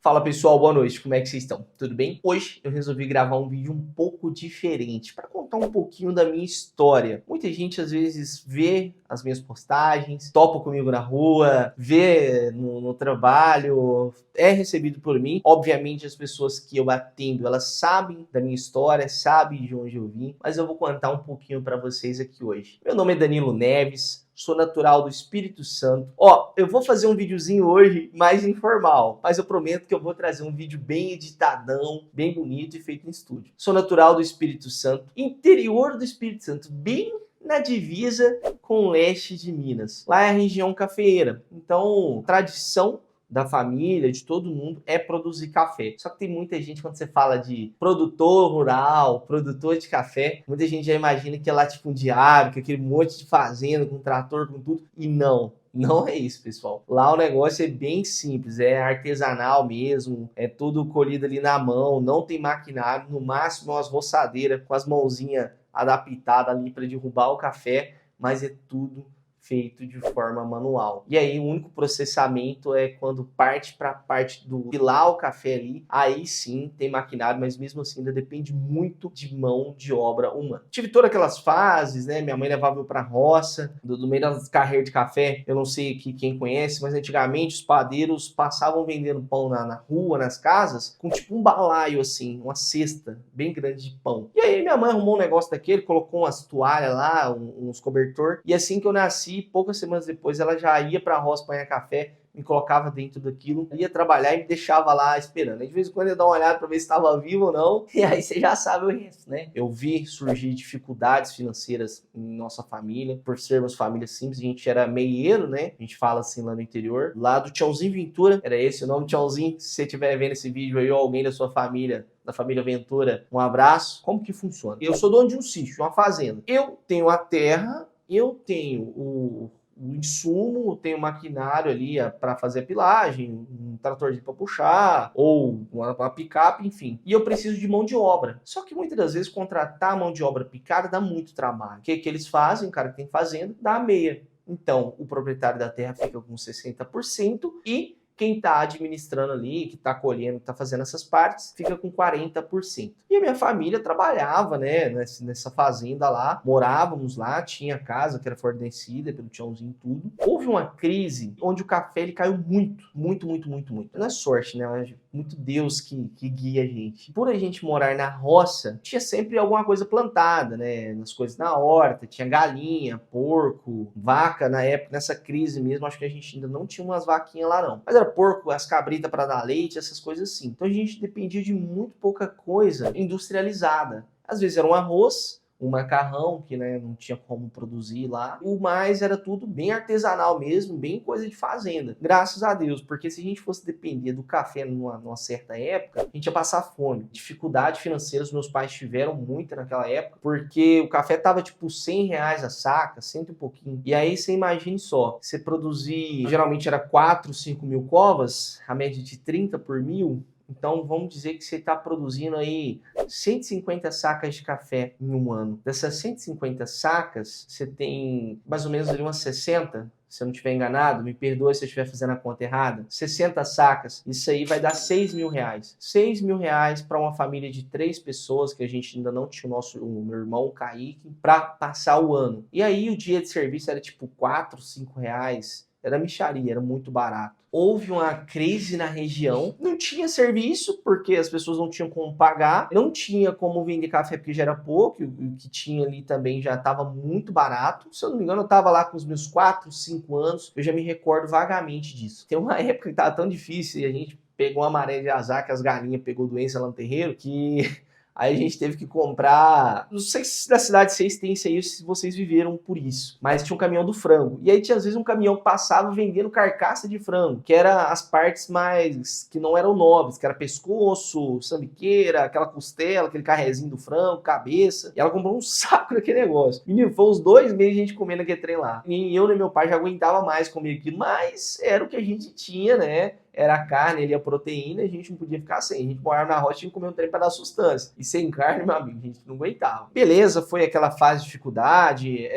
Fala pessoal, boa noite, como é que vocês estão? Tudo bem? Hoje eu resolvi gravar um vídeo um pouco diferente para contar um pouquinho da minha história. Muita gente às vezes vê as minhas postagens, topa comigo na rua, vê no trabalho, é recebido por mim. Obviamente as pessoas que eu atendo, elas sabem da minha história, sabem de onde eu vim, mas eu vou contar um pouquinho para vocês aqui hoje. Meu nome é Danilo Neves. Sou natural do Espírito Santo. Eu vou fazer um videozinho hoje mais informal, mas eu prometo que eu vou trazer um vídeo bem editadão, bem bonito e feito em estúdio. Sou natural do Espírito Santo, interior do Espírito Santo, bem na divisa com o leste de Minas. Lá é a região cafeeira, então tradição da família, de todo mundo, é produzir café. Só que tem muita gente, quando você fala de produtor rural, produtor de café, muita gente já imagina que é lá tipo um diário, que é aquele monte de fazenda, com trator, com tudo, e não. Não é isso, pessoal. Lá o negócio é bem simples, é artesanal mesmo, é tudo colhido ali na mão, não tem maquinário, no máximo umas roçadeiras com as mãozinhas adaptadas ali para derrubar o café, mas é tudo feito de forma manual. E aí o único processamento é quando parte para a parte do pilar o café ali, aí sim tem maquinário, mas mesmo assim ainda depende muito de mão de obra humana. Tive todas aquelas fases, né? Minha mãe levava eu para a roça, do meio das carreiras de café, eu não sei aqui quem conhece, mas antigamente os padeiros passavam vendendo pão na rua, nas casas, com tipo um balaio assim, uma cesta bem grande de pão. E aí minha mãe arrumou um negócio daquele, colocou umas toalhas lá, uns cobertor, e assim que eu nasci, poucas semanas depois ela já ia para a roça apanhar café, me colocava dentro daquilo, ia trabalhar e me deixava lá esperando. Aí, de vez em quando eu ia dar uma olhada para ver se estava vivo ou não, e aí você já sabe o resto, né? Eu vi surgir dificuldades financeiras em nossa família, por sermos família simples, a gente era meieiro, né? A gente fala assim lá no interior, lá do Tchãozinho Ventura, era esse o nome, Tchãozinho. Se você estiver vendo esse vídeo aí ou alguém da sua família, da família Ventura, um abraço. Como que funciona? Eu sou dono de um sítio, de uma fazenda. Eu tenho a terra, eu tenho o insumo, tenho maquinário ali para fazer a pilagem, um tratorzinho para puxar, ou uma picape, enfim. E eu preciso de mão de obra. Só que muitas das vezes contratar mão de obra picada dá muito trabalho. O que eles fazem? O cara que tem fazenda dá a meia. Então, o proprietário da terra fica com 60% e quem está administrando ali, que está colhendo, que está fazendo essas partes, fica com 40%. E a minha família trabalhava, né, nessa fazenda lá, morávamos lá, tinha casa que era fornecida pelo Tchãozinho e tudo. Houve uma crise onde o café ele caiu muito. Não é sorte, né, mas muito Deus que guia a gente. Por a gente morar na roça, tinha sempre alguma coisa plantada, né, nas coisas na horta, tinha galinha, porco, vaca. Na época, nessa crise mesmo, acho que a gente ainda não tinha umas vaquinhas lá não. Mas era porco, as cabritas para dar leite, essas coisas assim. Então a gente dependia de muito pouca coisa industrializada. Às vezes era um arroz, um macarrão, que né, não tinha como produzir lá. O mais era tudo bem artesanal mesmo, bem coisa de fazenda. Graças a Deus, porque se a gente fosse depender do café numa certa época, a gente ia passar fome. Dificuldade financeira, os meus pais tiveram muita naquela época, porque o café tava tipo R$100 a saca, cento e pouquinho. E aí você imagine só, você produzir, geralmente era 4, 5 mil covas, a média de 30 por mil. Então, vamos dizer que você está produzindo aí 150 sacas de café em um ano. Dessas 150 sacas, você tem mais ou menos ali umas 60, se eu não estiver enganado, me perdoe se eu estiver fazendo a conta errada, 60 sacas, isso aí vai dar R$6.000. R$6.000 para uma família de 3 pessoas, que a gente ainda não tinha o meu irmão, o Kaique, para passar o ano. E aí o dia de serviço era tipo R$4, R$5. Era mixaria, era muito barato. Houve uma crise na região, não tinha serviço, porque as pessoas não tinham como pagar, não tinha como vender café porque já era pouco, e o que tinha ali também já estava muito barato. Se eu não me engano, eu estava lá com os meus 4, 5 anos, eu já me recordo vagamente disso. Tem uma época que estava tão difícil e a gente pegou uma maré de azar, que as galinhas pegou doença lá no terreiro, que aí a gente teve que comprar. Não sei se na cidade vocês têm isso aí, se vocês viveram por isso. Mas tinha um caminhão do frango. E aí tinha às vezes um caminhão que passava vendendo carcaça de frango, que era as partes mais que não eram nobres, que era pescoço, sambiqueira, aquela costela, aquele carrezinho do frango, cabeça. E ela comprou um saco daquele negócio. E foi uns 2 meses a gente comendo aquele trem lá. E eu e meu pai já aguentava mais comer aquilo, mas era o que a gente tinha, né? Era a carne, ali a proteína, a gente não podia ficar sem. A gente morava na roça, tinha que comer um trem para dar sustância. E sem carne, meu amigo, a gente não aguentava. Beleza, foi aquela fase de dificuldade,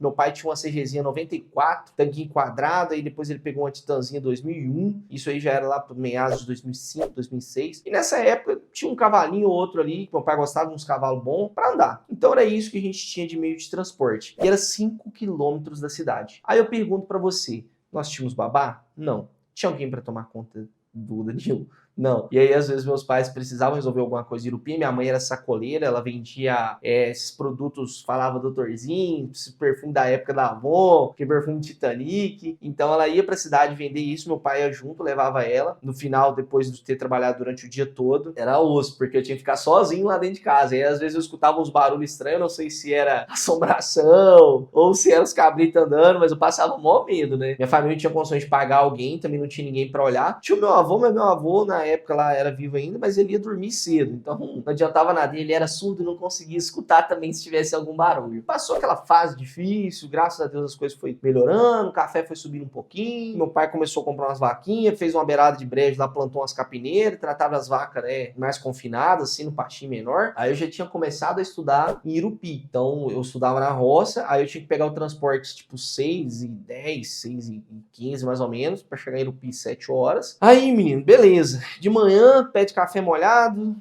Meu pai tinha uma CGzinha 94, tanquinho quadrado, e depois ele pegou uma Titanzinha 2001. Isso aí já era lá para meados de 2005, 2006. E nessa época tinha um cavalinho ou outro ali, que meu pai gostava de uns cavalos bons para andar. Então era isso que a gente tinha de meio de transporte. E era 5 quilômetros da cidade. Aí eu pergunto para você, nós tínhamos babá? Não. Tinha alguém para tomar conta do Danilo? Não. E aí, às vezes, meus pais precisavam resolver alguma coisa em Irupi. Minha mãe era sacoleira, ela vendia esses produtos, falava doutorzinho, esse perfume da época da avó, que perfume Titanic. Então, ela ia pra cidade vender isso, meu pai ia junto, levava ela. No final, depois de ter trabalhado durante o dia todo, era osso, porque eu tinha que ficar sozinho lá dentro de casa. E aí, às vezes, eu escutava uns barulhos estranhos, não sei se era assombração ou se era os cabritos andando, mas eu passava mó medo, né? Minha família não tinha condições de pagar alguém, também não tinha ninguém pra olhar. Tinha o meu avô, mas meu avô, na época lá era vivo ainda, mas ele ia dormir cedo, então não adiantava nada, ele era surdo e não conseguia escutar também se tivesse algum barulho. Passou aquela fase difícil, graças a Deus as coisas foram melhorando, o café foi subindo um pouquinho, meu pai começou a comprar umas vaquinhas, fez uma beirada de brejo lá, plantou umas capineiras, tratava as vacas, né, mais confinadas, assim, no pastinho menor. Aí eu já tinha começado a estudar em Irupi, então eu estudava na roça, aí eu tinha que pegar o transporte tipo 6h10, 6h15 mais ou menos, pra chegar em Irupi 7 horas. Aí, menino, beleza. De manhã, pede café molhado,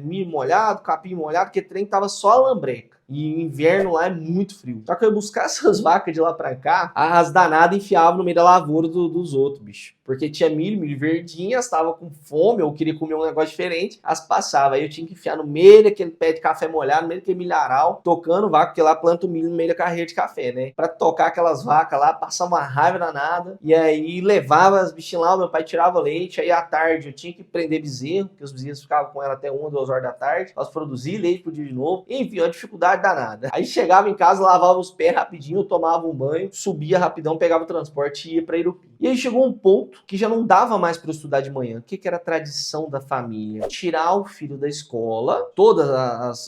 milho molhado, capim molhado, porque trem tava só lambreca. E o inverno lá é muito frio. Só que eu ia buscar essas vacas de lá pra cá, as danadas enfiavam no meio da lavoura dos outros, bicho. Porque tinha milho verdinho, elas estavam com fome, ou queria comer um negócio diferente, as passava. Aí eu tinha que enfiar no meio daquele pé de café molhado, no meio daquele milharal, tocando vaca, porque lá planta o milho no meio da carreira de café, né? Pra tocar aquelas vacas lá, passar uma raiva danada. E aí levava as bichinhas lá, o meu pai tirava leite. Aí à tarde eu tinha que prender bezerro, porque os bezerros ficavam com ela até 1, 2 horas da tarde. Elas produziam leite pro dia de novo. Enfim, uma dificuldade danada. Aí chegava em casa, lavava os pés rapidinho, tomava um banho, subia rapidão, pegava o transporte e ia pra Irupi. E aí chegou um ponto que já não dava mais para eu estudar de manhã. O que era a tradição da família? Tirar o filho da escola, todos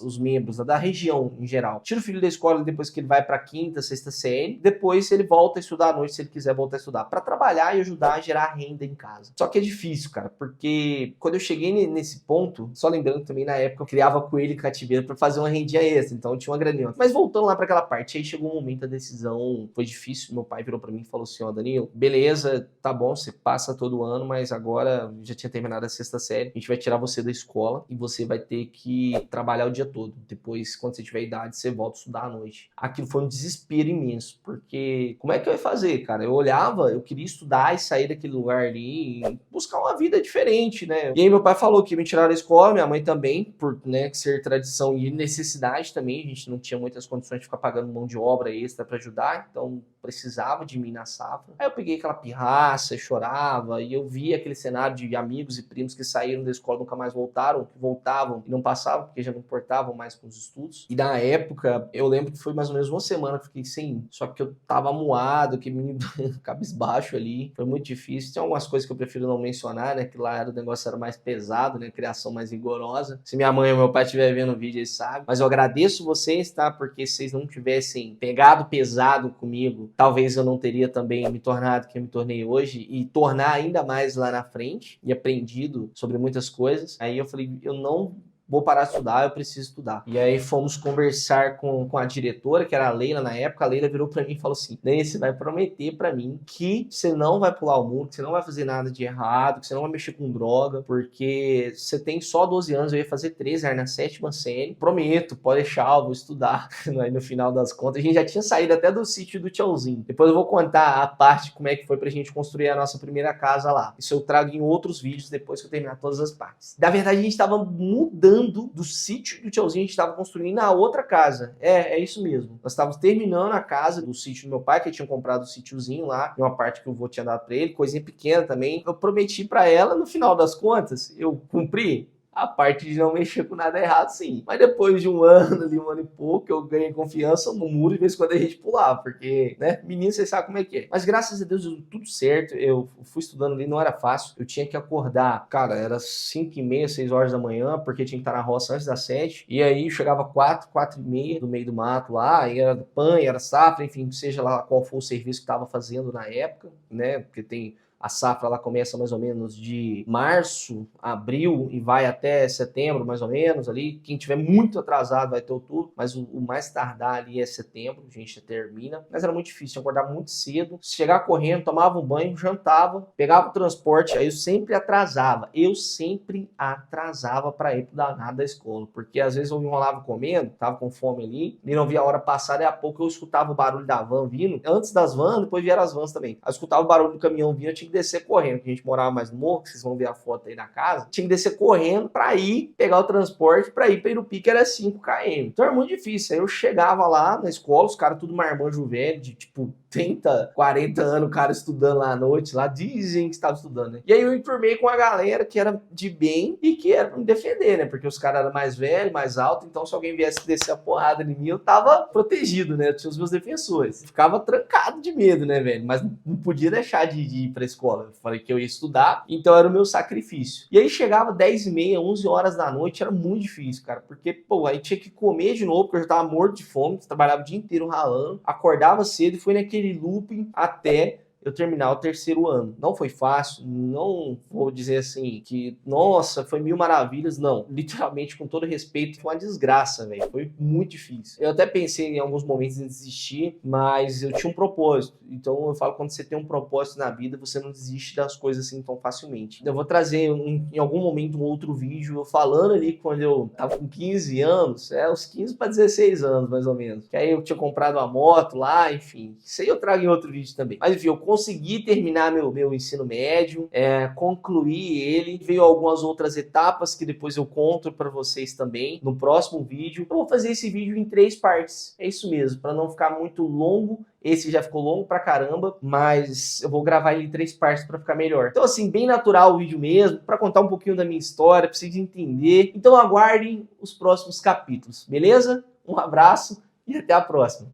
os membros da região em geral. Tira o filho da escola depois que ele vai para quinta, sexta série. Depois ele volta a estudar à noite, se ele quiser voltar a estudar, para trabalhar e ajudar a gerar renda em casa. Só que é difícil, cara, porque quando eu cheguei nesse ponto, só lembrando também na época eu criava coelho e cativeiro para fazer uma rendinha extra, então eu tinha uma graninha. Mas voltando lá para aquela parte, aí chegou um momento da decisão, foi difícil. Meu pai virou para mim e falou assim: ó, Danilo, beleza, tá bom, você passa todo ano, mas agora já tinha terminado a sexta série, a gente vai tirar você da escola e você vai ter que trabalhar o dia todo. Depois, quando você tiver idade, você volta a estudar à noite. Aquilo foi um desespero imenso, porque como é que eu ia fazer, cara? Eu olhava, eu queria estudar e sair daquele lugar ali e buscar uma vida diferente, né? E aí meu pai falou que ia me tirar da escola, minha mãe também, por, né, ser tradição e necessidade também, a gente não tinha muitas condições de ficar pagando mão de obra extra para ajudar, então precisava de mim na safra. Aí eu peguei aquela pirraça, chorava, e eu via aquele cenário de amigos e primos que saíram da escola, nunca mais voltaram, que voltavam e não passavam, porque já não importavam mais com os estudos. E na época, eu lembro que foi mais ou menos uma semana que eu fiquei sem ir. Só que eu tava moado, que me cabisbaixo ali, foi muito difícil. Tem algumas coisas que eu prefiro não mencionar, né, que lá o negócio era mais pesado, né, criação mais rigorosa. Se minha mãe ou meu pai estiver vendo o vídeo, eles sabem. Mas eu agradeço vocês, tá, porque se vocês não tivessem pegado pesado comigo, talvez eu não teria também me tornado quem eu me tornei hoje e tornar ainda mais lá na frente e aprendido sobre muitas coisas. Aí eu falei, eu não vou parar de estudar, eu preciso estudar. E aí fomos conversar com a diretora, que era a Leila na época. A Leila virou pra mim e falou assim: Ney, você vai prometer pra mim que você não vai pular o muro, que você não vai fazer nada de errado, que você não vai mexer com droga, porque você tem só 12 anos, eu ia fazer 13, era na 7ª série. Prometo, pode deixar, eu vou estudar. Aí no final das contas, a gente já tinha saído até do sítio do Tchauzinho. Depois eu vou contar a parte como é que foi pra gente construir a nossa primeira casa lá. Isso eu trago em outros vídeos depois que eu terminar todas as partes. Na verdade, a gente tava mudando do sítio do Tchauzinho, a gente estava construindo na outra casa. É isso mesmo. Nós estávamos terminando a casa do sítio do meu pai, que tinha comprado o sítiozinho lá, uma parte que o vô tinha dado para ele, coisinha pequena também. Eu prometi para ela, no final das contas, eu cumpri a parte de não mexer com nada errado, sim. Mas depois de um ano e pouco, eu ganhei confiança no muro, de vez em quando a gente pulava, porque, né, menino, vocês sabem como é que é. Mas graças a Deus deu tudo certo. Eu fui estudando ali, não era fácil. Eu tinha que acordar, cara, era 5h30, 6 horas da manhã, porque tinha que estar na roça antes das 7. E aí chegava 4h30 no meio do mato lá, e era PAN, era safra, enfim, seja lá qual for o serviço que estava fazendo na época, né, porque tem A safra ela começa mais ou menos de março, abril e vai até setembro, mais ou menos ali. Quem tiver muito atrasado vai ter outubro, mas o mais tardar ali é setembro, a gente termina. Mas era muito difícil, acordar muito cedo, chegar correndo, tomava um banho, jantava, pegava o transporte, aí eu sempre atrasava. Eu sempre atrasava para ir pro danado da escola, porque às vezes eu me enrolava comendo, tava com fome ali, e não via a hora passar, daí a pouco eu escutava o barulho da van vindo, antes das vans, depois vieram as vans também. Eu escutava o barulho do caminhão vindo, eu tinha que descer correndo, porque a gente morava mais no morro, vocês vão ver a foto aí da casa, tinha que descer correndo para ir pegar o transporte, para ir para Irupi, que era 5 km. Então era muito difícil. Aí eu chegava lá na escola, os caras tudo marmanjo velho, de tipo 30, 40 anos, o cara estudando lá à noite, lá dizem que estava estudando, né? E aí eu enturmei com a galera que era de bem e que era pra me defender, né? Porque os caras eram mais velhos, mais altos, então se alguém viesse descer a porrada em mim, eu tava protegido, né? Eu tinha os meus defensores. Ficava trancado de medo, né, velho? Mas não podia deixar de ir pra escola. Eu falei que eu ia estudar, então era o meu sacrifício. E aí chegava 10h30, 11 horas da noite, era muito difícil, cara, porque, pô, aí tinha que comer de novo, porque eu já tava morto de fome, trabalhava o dia inteiro ralando, acordava cedo e foi naquele looping até eu terminar o terceiro ano. Não foi fácil, não vou dizer assim que, nossa, foi mil maravilhas, não. Literalmente, com todo respeito, foi uma desgraça, velho. Foi muito difícil. Eu até pensei em alguns momentos em desistir, mas eu tinha um propósito. Então eu falo, quando você tem um propósito na vida, você não desiste das coisas assim tão facilmente. Eu vou trazer em algum momento um outro vídeo, eu falando ali quando eu tava com 15 anos, uns 15 para 16 anos, mais ou menos. Que aí eu tinha comprado uma moto lá, enfim. Isso aí eu trago em outro vídeo também. Mas enfim, eu consegui terminar meu ensino médio, concluir ele. Veio algumas outras etapas que depois eu conto para vocês também no próximo vídeo. Eu vou fazer esse vídeo em 3 partes, é isso mesmo, para não ficar muito longo. Esse já ficou longo pra caramba, mas eu vou gravar ele em 3 partes para ficar melhor. Então assim, bem natural o vídeo mesmo, para contar um pouquinho da minha história, pra vocês entenderem. Então aguardem os próximos capítulos, beleza? Um abraço e até a próxima.